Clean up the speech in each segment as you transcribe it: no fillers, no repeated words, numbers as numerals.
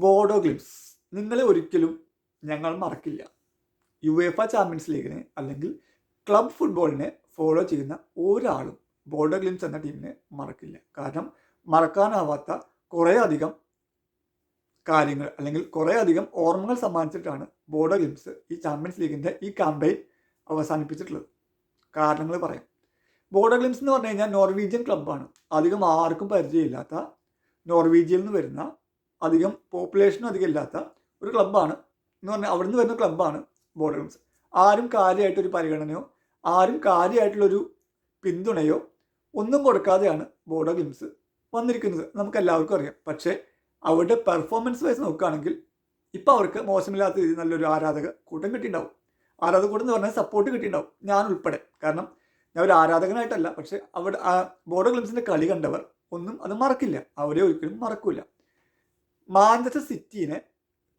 Bodo glimpse നിങ്ങളെ ഒരിക്കലും ഞങ്ങൾ മറക്കില്ല. യുവേഫ ചാമ്പ്യൻസ് ലീഗിനെ അല്ലെങ്കിൽ ക്ലബ് ഫുട്ബോളിനെ ഫോളോ ചെയ്യുന്ന ഒരാളും ബോഡോ ഗ്ലിംസ് എന്ന ടീമിനെ മറക്കില്ല. കാരണം മറക്കാനാവാത്ത കുറേയധികം കാര്യങ്ങൾ അല്ലെങ്കിൽ കുറേയധികം ഓർമ്മകൾ സമ്മാനിച്ചിട്ടാണ് ബോഡോ ഗ്ലിംസ് ഈ ചാമ്പ്യൻസ് ലീഗിൻ്റെ ഈ ക്യാമ്പയിൻ അവസാനിപ്പിച്ചിട്ടുള്ളത്. കാരണങ്ങൾ പറയാം. ബോഡോ ഗ്ലിംസ് എന്ന് പറഞ്ഞു കഴിഞ്ഞാൽ നോർവീജിയൻ ക്ലബ്ബാണ്. അധികം ആർക്കും പരിചയമില്ലാത്ത, നോർവീജിയയിൽ നിന്ന് വരുന്ന, അധികം പോപ്പുലേഷനും അധികം ഇല്ലാത്ത ഒരു ക്ലബ്ബാണ്. എന്ന് പറഞ്ഞാൽ അവിടെ നിന്ന് വരുന്ന ക്ലബ്ബാണ് ബോഡോ ഗ്ലിംസ്. ആരും കാര്യമായിട്ടൊരു പരിഗണനയോ ആരും കാര്യമായിട്ടുള്ളൊരു പിന്തുണയോ ഒന്നും കൊടുക്കാതെയാണ് ബോഡോ ഗ്ലിംസ് വന്നിരിക്കുന്നത്. നമുക്ക് എല്ലാവർക്കും അറിയാം. പക്ഷേ അവരുടെ പെർഫോമൻസ് വൈസ് നോക്കുകയാണെങ്കിൽ ഇപ്പോൾ അവർക്ക് മോശമില്ലാത്ത രീതിയിൽ നല്ലൊരു ആരാധക കൂട്ടം കിട്ടിയിട്ടുണ്ടാവും. ആരാധക കൂട്ടം എന്ന് പറഞ്ഞാൽ സപ്പോർട്ട് കിട്ടിയിട്ടുണ്ടാവും, ഞാൻ ഉൾപ്പെടെ. കാരണം ഞാൻ ഒരു ആരാധകനായിട്ടല്ല, പക്ഷേ അവിടെ ബോഡോ ഗ്ലിംസിൻ്റെ കളി കണ്ടവർ ഒന്നും അത് മറക്കില്ല. അവരെ ഒരിക്കലും മറക്കില്ല. മാഞ്ചസ്റ്റർ സിറ്റിനെ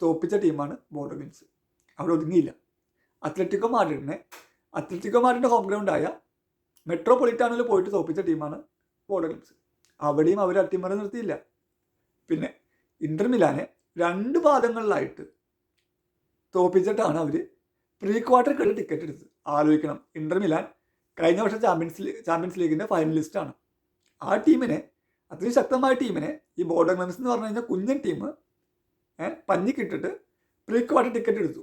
തോപ്പിച്ച ടീമാണ് ബോഡോ ഗ്ലിംസ്. അവിടെ ഒതുങ്ങിയില്ല. അത്ലറ്റിക്കോ മാഡ്രിഡിൻ്റെ ഹോം ഗ്രൗണ്ടായ മെട്രോപൊളിറ്റാനിൽ പോയിട്ട് തോപ്പിച്ച ടീമാണ് ബോഡോ ഗ്ലിംസ്. അവിടെയും അവർ അട്ടിമറി നിർത്തിയില്ല. പിന്നെ ഇന്റർ മിലാനെ 2 പാദങ്ങളിലായിട്ട് തോപ്പിച്ചിട്ടാണ് അവർ പ്രീ ക്വാർട്ടർ ടിക്കറ്റ് എടുത്തത്. ആലോചിക്കണം, ഇന്റർ മിലാൻ കഴിഞ്ഞ വർഷം ചാമ്പ്യൻസ് ലീഗിൻ്റെ ഫൈനലിസ്റ്റാണ്. ആ ടീമിനെ, അത്രയും ശക്തമായ ടീമിനെ ഈ ബോഡോ ഗ്ലിംസ് എന്ന് പറഞ്ഞു കഴിഞ്ഞാൽ കുഞ്ഞൻ ടീം പഞ്ഞിക്കിട്ടിട്ട് പ്രീ ക്വാർട്ടർ ടിക്കറ്റ് എടുത്തു.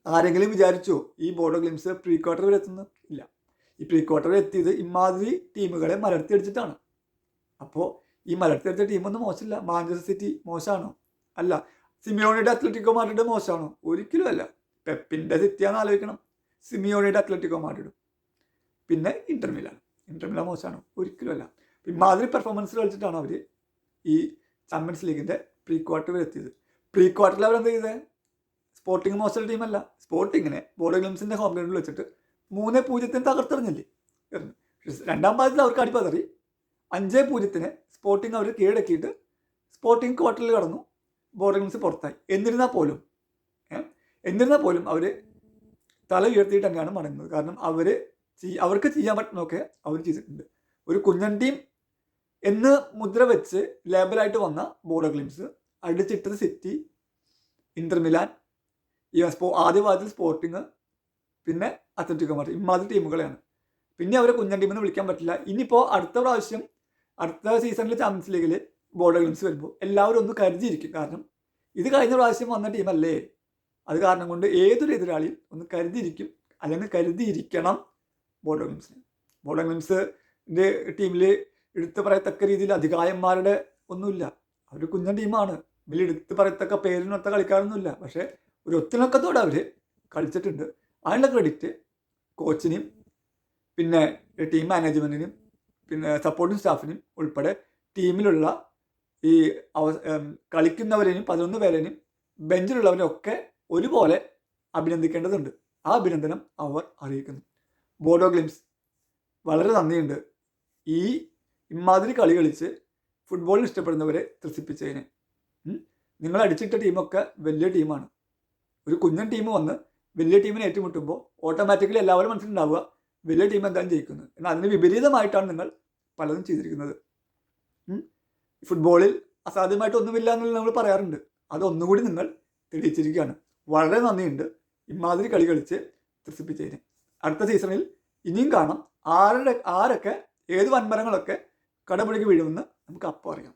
ആരെങ്കിലും വിചാരിച്ചോ ഈ ബോഡോ ഗ്ലിംസ് പ്രീ ക്വാർട്ടർ വരെ എത്തുന്നു? ഇല്ല. ഈ പ്രീ ക്വാർട്ടർ എത്തിയത് ഇമാതിരി ടീമുകളെ മലർത്തിയടിച്ചിട്ടാണ്. അപ്പോൾ ഈ മലർത്തിയടിച്ച ടീമൊന്നും മോശമില്ല. മാഞ്ചസ്റ്റർ സിറ്റി മോശമാണോ? അല്ല. സിമിയോണിയുടെ അത്ലറ്റിക്കോ മാഡ്രിഡ് മോശമാണോ? ഒരിക്കലും അല്ല. പെപ്പിൻ്റെ സിറ്റിയാണെന്ന് ആലോചിക്കണം. സിമിയോണിയുടെ അത്ലറ്റിക്കോ മാഡ്രിഡും പിന്നെ ഇന്റർ മിലാൻ മോശമാണോ? ഒരിക്കലും അല്ല. ഇമാതിരി പെർഫോമൻസ് കളിച്ചിട്ടാണ് അവർ ഈ ചാമ്പ്യൻസ് ലീഗിൻ്റെ പ്രീ ക്വാർട്ടർ വരെ എത്തിയത്. പ്രീ ക്വാർട്ടറിൽ അവരെന്ത് ചെയ്തത്? സ്പോർട്ടിങ് മോശം ടീമല്ല. സ്പോർട്ടിങ്ങിനെ ബോഡോ ഗ്ലിംസിൻ്റെ ഹോം ഗ്രൗണ്ടിൽ വെച്ചിട്ട് 3-0 തകർത്തെറിഞ്ഞില്ലേ. രണ്ടാം പാദത്തിൽ അവർക്ക് അടിപ്പതറി 5-0 സ്പോർട്ടിങ് അവർ കീഴടക്കിയിട്ട് സ്പോർട്ടിങ് ക്വാർട്ടറിൽ കടന്നു. ബോഡോ ഗ്ലിംസ് പുറത്തായി. എന്നിരുന്നാൽ പോലും അവർ തല ഉയർത്തിയിട്ട് തന്നെയാണ് മടങ്ങുന്നത്. കാരണം അവർക്ക് ചെയ്യാൻ പറ്റുന്നതൊക്കെ അവർ ചെയ്തിട്ടുണ്ട്. ഒരു കുഞ്ഞൻ ടീം എന്ന് മുദ്ര വെച്ച് ലേബലായിട്ട് വന്ന ബോഡോ ഗ്ലിംസ് അടിച്ചിട്ടത് സിറ്റി, ഇന്റർ മിലാൻ, ആദ്യ പാദത്തിൽ സ്പോർട്ടിങ്, പിന്നെ അത്ലറ്റിക്കോ മാഡ്രിഡ്, ഇമാതിരി ടീമുകളെയാണ്. പിന്നെ അവരെ കുഞ്ഞൻ ടീമെന്ന് വിളിക്കാൻ പറ്റില്ല. ഇനിയിപ്പോൾ അടുത്ത സീസണിൽ ചാമ്പ്യൻസ് ലീഗിൽ ബോഡോ ഗ്ലിംസ് വരുമ്പോൾ എല്ലാവരും ഒന്ന് കരുതിയിരിക്കും. കാരണം ഇത് കഴിഞ്ഞ പ്രാവശ്യം വന്ന ടീമല്ലേ. അത് കാരണം കൊണ്ട് ഏതൊരു എതിരാളിയും ഒന്ന് കരുതിയിരിക്കും, അല്ലെങ്കിൽ കരുതിയിരിക്കണം ബോഡോ ഗ്ലിംസിന്. ബോഡോ ഗ്ലിംസിൻ്റെ ടീമിൽ എടുത്തു പറയത്തക്ക രീതിയിൽ അധികായന്മാരുടെ ഒന്നുമില്ല. അവർ കുഞ്ഞൻ ടീമാണ്. ഇതിൽ എടുത്ത് പറയത്തക്ക പേരിനൊത്ത കളിക്കാരൊന്നുമില്ല. പക്ഷേ ഒരു ഒത്തിണക്കത്തോടെ അവർ കളിച്ചിട്ടുണ്ട്. അതിനുള്ള ക്രെഡിറ്റ് കോച്ചിനും പിന്നെ ടീം മാനേജ്മെൻറ്റിനും പിന്നെ സപ്പോർട്ടിംഗ് സ്റ്റാഫിനും ഉൾപ്പെടെ ടീമിലുള്ള ഈ കളിക്കുന്നവരെയും 11 പേരെയും ബെഞ്ചിലുള്ളവരെയൊക്കെ ഒരുപോലെ അഭിനന്ദിക്കേണ്ടതുണ്ട്. ആ അഭിനന്ദനം അവർ അറിയിക്കുന്നു. ബോഡോ ഗ്ലിംസ് വളരെ നന്ദിയുണ്ട് ഈ ഇമാതിരി കളി കളിച്ച് ഫുട്ബോളിൽ ഇഷ്ടപ്പെടുന്നവരെ ത്രസിപ്പിച്ചതിന്. നിങ്ങൾ അടിച്ചിട്ട ടീമൊക്കെ വലിയ ടീമാണ്. ഒരു കുഞ്ഞൻ ടീം വന്ന് വലിയ ടീമിനെ ഏറ്റുമുട്ടുമ്പോൾ ഓട്ടോമാറ്റിക്കലി എല്ലാവരും മനസ്സിലുണ്ടാവുക വലിയ ടീം എന്തായാലും ജയിക്കുന്നത്. എന്നാൽ അതിന് വിപരീതമായിട്ടാണ് നിങ്ങൾ പലതും ചെയ്തിരിക്കുന്നത്. ഫുട്ബോളിൽ അസാധ്യമായിട്ട് ഒന്നുമില്ല എന്നുള്ളത് നമ്മൾ പറയാറുണ്ട്. അതൊന്നുകൂടി നിങ്ങൾ തെളിയിച്ചിരിക്കുകയാണ്. വളരെ നന്ദിയുണ്ട് ഇമാതിരി കളി കളിച്ച് ത്രസിപ്പിച്ചതിന്. അടുത്ത സീസണിൽ ഇനിയും കാണാം ആരൊക്കെ ഏത് വൻമരങ്ങളൊക്കെ കടപുഴകി വീഴുമെന്ന് നമുക്ക് അപ്പോൾ അറിയാം.